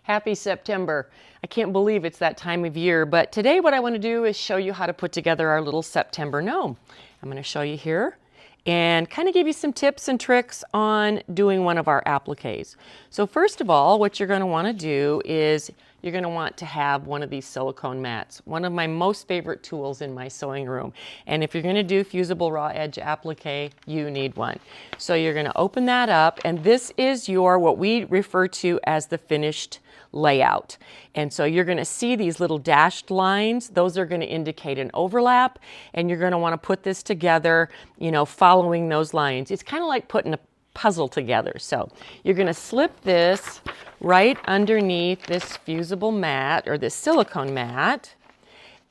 Happy September. I can't believe it's that time of year, but today what I want to do is show you how to put together our little September gnome. I'm going to show you here and kind of give you some tips and tricks on doing one of our appliques. So first of all, what you're going to want to do is you're going to want to have one of these silicone mats, one of my most favorite tools in my sewing room. And if you're going to do fusible raw edge applique, you need one. So you're going to open that up, and this is your, what we refer to as the finished layout. And so you're going to see these little dashed lines. Those are going to indicate an overlap, and you're going to want to put this together, following those lines. It's kind of like putting a puzzle together. So you're going to slip this right underneath this fusible mat or this silicone mat,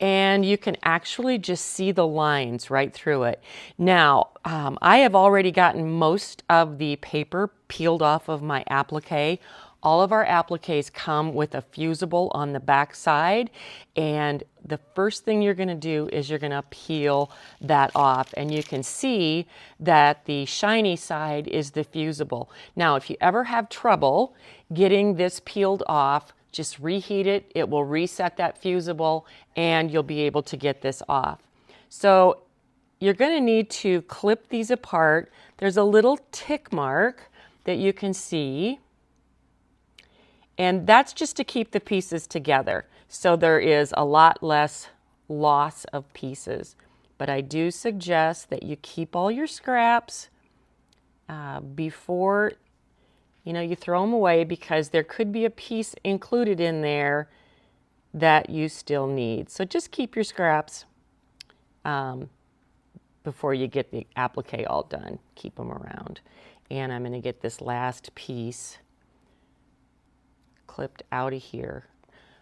and you can actually just see the lines right through it. Now, I have already gotten most of the paper peeled off of my applique. All of our appliques come with a fusible on the back side, and the first thing you're going to do is you're going to peel that off, and you can see that the shiny side is the fusible. Now, if you ever have trouble getting this peeled off, just reheat it. It will reset that fusible, and you'll be able to get this off. So you're going to need to clip these apart. There's a little tick mark that you can see, and that's just to keep the pieces together. So there is a lot less loss of pieces. But I do suggest that you keep all your scraps before you throw them away, because there could be a piece included in there that you still need. So just keep your scraps before you get the applique all done. Keep them around. And I'm going to get this last piece clipped out of here.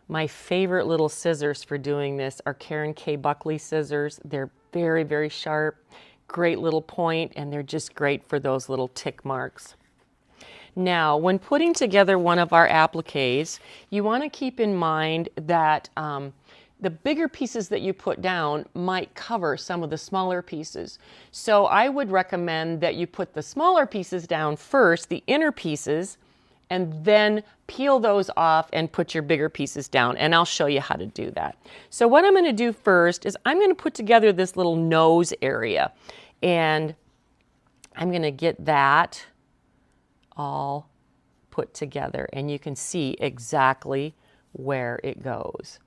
My favorite little scissors for doing this are Karen K. Buckley scissors. They're very, very sharp, great little point, and they're just great for those little tick marks. Now, when putting together one of our appliques, you want to keep in mind that the bigger pieces that you put down might cover some of the smaller pieces. So I would recommend that you put the smaller pieces down first, the inner pieces, and then peel those off and put your bigger pieces down. And I'll show you how to do that. So what I'm going to do first is I'm going to put together this little nose area. And I'm going to get that all put together. And you can see exactly where it goes.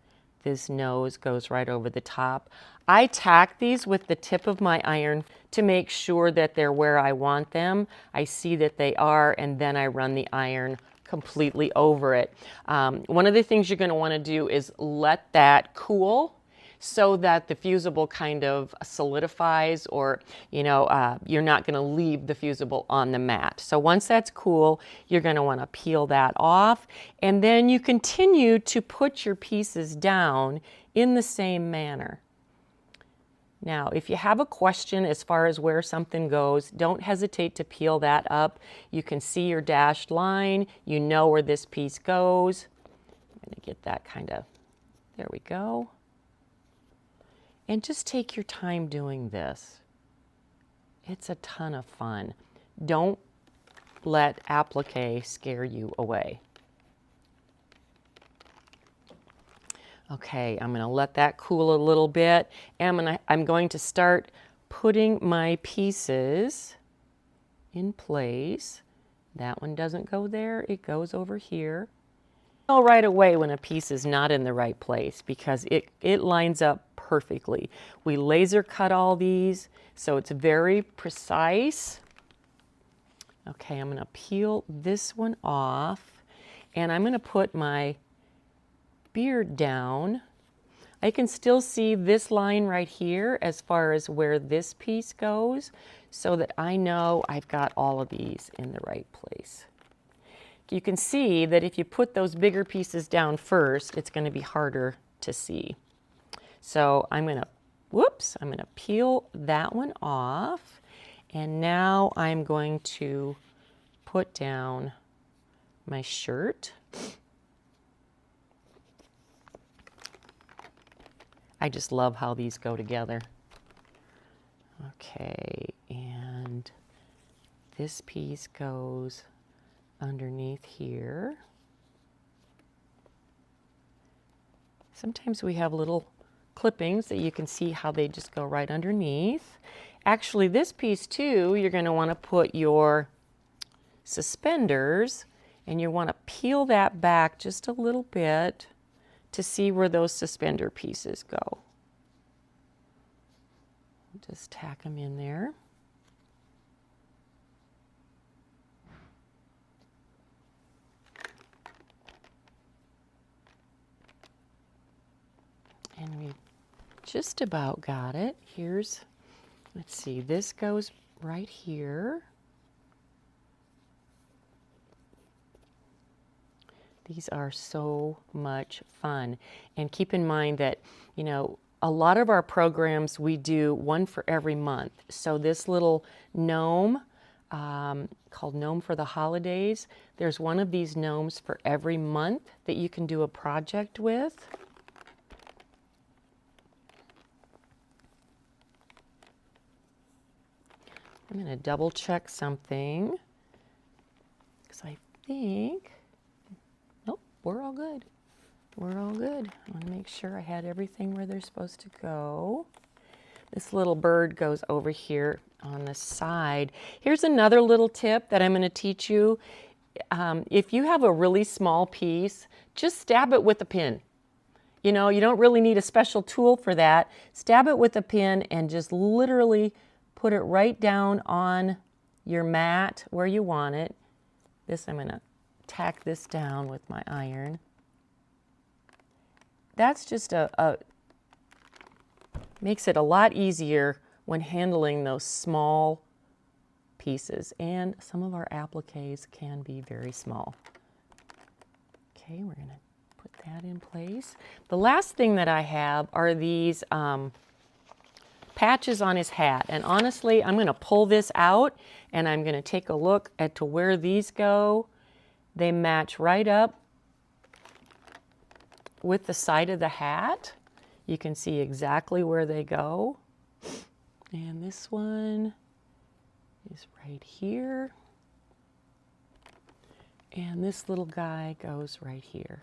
This nose goes right over the top. I tack these with the tip of my iron to make sure that they're where I want them. I see that they are, and then I run the iron completely over it. One of the things you're going to want to do is let that cool so that the fusible kind of solidifies, or you're not going to leave the fusible on the mat. So once that's cool, you're going to want to peel that off, and then you continue to put your pieces down in the same manner. Now, if you have a question as far as where something goes, don't hesitate to peel that up. You can see your dashed line. You know where this piece goes. I'm going to get that there we go. And just take your time doing this. It's a ton of fun. Don't let applique scare you away. Okay, I'm going to let that cool a little bit, and I'm going to start putting my pieces in place. That one doesn't go there, it goes over here. Know right away when a piece is not in the right place, because it lines up perfectly. We laser cut all these, so it's very precise. Okay, I'm going to peel this one off, and I'm going to put my beard down. I can still see this line right here as far as where this piece goes, so that I know I've got all of these in the right place. You can see that if you put those bigger pieces down first, it's going to be harder to see. So I'm going to peel that one off, and now I'm going to put down my shirt. I just love how these go together. Okay, and this piece goes underneath here. Sometimes we have little clippings that you can see how they just go right underneath. Actually, this piece too, you're going to want to put your suspenders, and you want to peel that back just a little bit to see where those suspender pieces go. Just tack them in there. And we just about got it. Here's, let's see, this goes right here. These are so much fun. And keep in mind that, you know, a lot of our programs we do one for every month. So this little gnome called Gnome for the Holidays, there's one of these gnomes for every month that you can do a project with. I'm going to double check something because I think, nope, we're all good. We're all good. I want to make sure I had everything where they're supposed to go. This little bird goes over here on the side. Here's another little tip that I'm going to teach you. If you have a really small piece, just stab it with a pin. You know, you don't really need a special tool for that. Stab it with a pin and just literally put it right down on your mat where you want it. This, I'm going to tack this down with my iron. That's just makes it a lot easier when handling those small pieces. And some of our appliques can be very small. Okay, we're going to put that in place. The last thing that I have are these patches on his hat. And honestly, I'm going to pull this out and I'm going to take a look at to where these go. They match right up with the side of the hat. You can see exactly where they go. And this one is right here. And this little guy goes right here.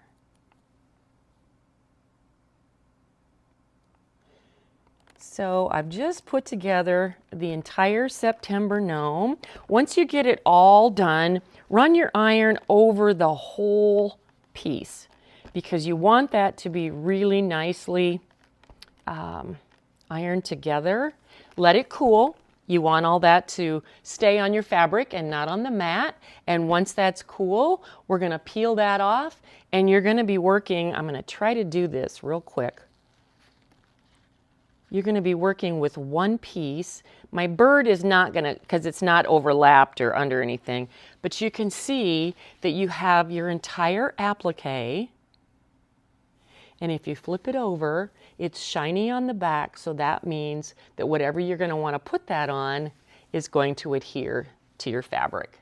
So I've just put together the entire September gnome. Once you get it all done, run your iron over the whole piece because you want that to be really nicely ironed together. Let it cool. You want all that to stay on your fabric and not on the mat. And once that's cool, we're going to peel that off and you're going to be working, I'm going to try to do this real quick. You're going to be working with one piece. My bird is not going to, because it's not overlapped or under anything, but you can see that you have your entire applique. And if you flip it over, it's shiny on the back, so that means that whatever you're going to want to put that on is going to adhere to your fabric.